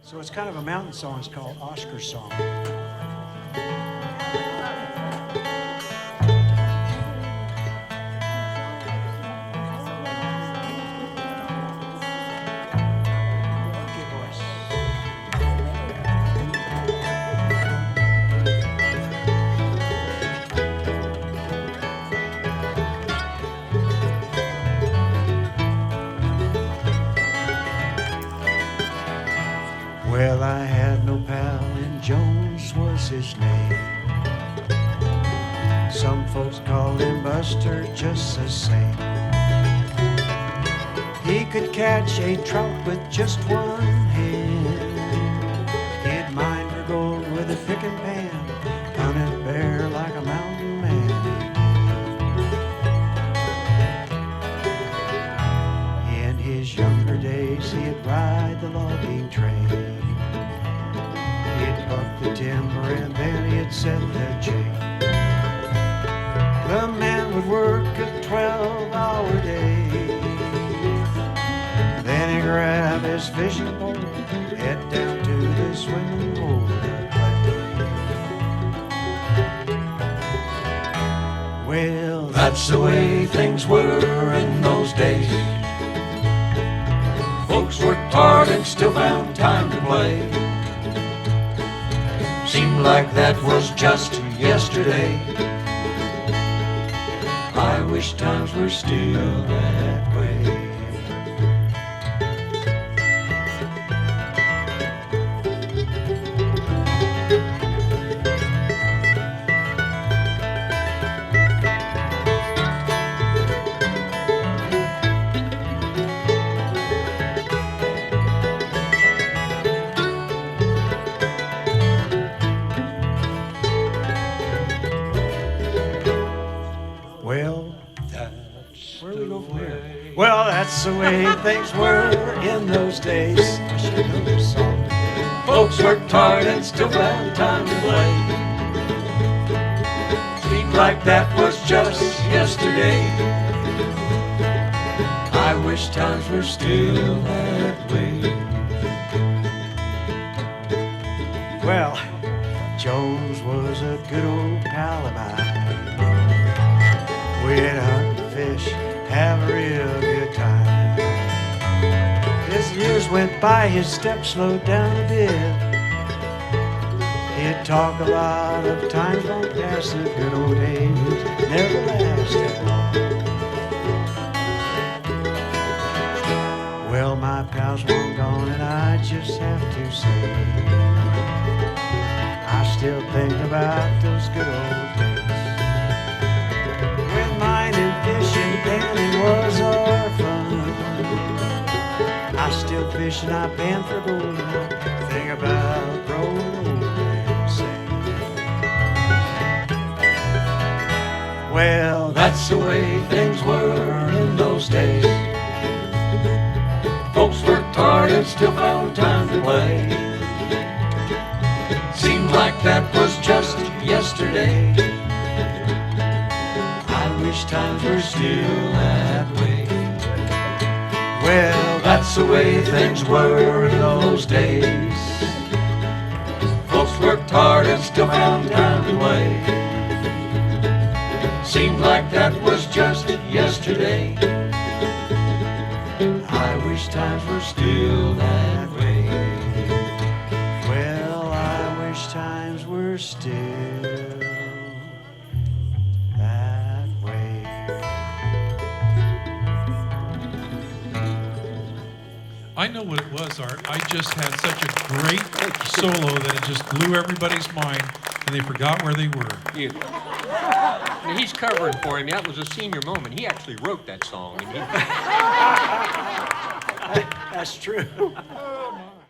So it's kind of a mountain song. It's called Oscar Song. Well, I had no pal, and Jones was his name. Some folks called him Buster just the same. He could catch a trout with just one hand. He'd mine for gold with a pick and pan, hunt it bear like a mountain man. In his younger days, he'd ride the logging train. He'd buck the timber and then he'd set the chain. The man would work a 12-hour day. Then he'd grab his fishing pole, head down to the swimming hole to play. Well, that's the way things were in those days. Folks worked hard and still found time to play. Seemed like that was just yesterday. I wish times were still that way. Well, that's the way things were in those days. I should know this song. Folks worked hard and still found time to play. Seemed like that was just yesterday. I wish times were still that way. Well, Jones was a good old pal of mine. We'd hunt and fish, have a real good time. As the years went by, his steps slowed down a bit. He'd talk a lot of times long past, the good old days never lasted long. Well, my pals were gone, and I just have to say, I still think about those good old days. Fishing then it was our fun. I still fish and I pan for gold, and I think about growing old and sad. Well, that's the way things were in those days. Folks worked hard and still found time to play. Seemed like that was just yesterday. Times were still that way. Well, that's the way things were in those days. Folks worked hard and still found time to play. Seemed like that was just yesterday. I wish times were still that way. Well, I wish times were still that way. I know what it was, Art. I just had such a great solo that it just blew everybody's mind, and they forgot where they were. Yeah. I mean, he's covering for him. That was a senior moment. He actually wrote that song. And That's true.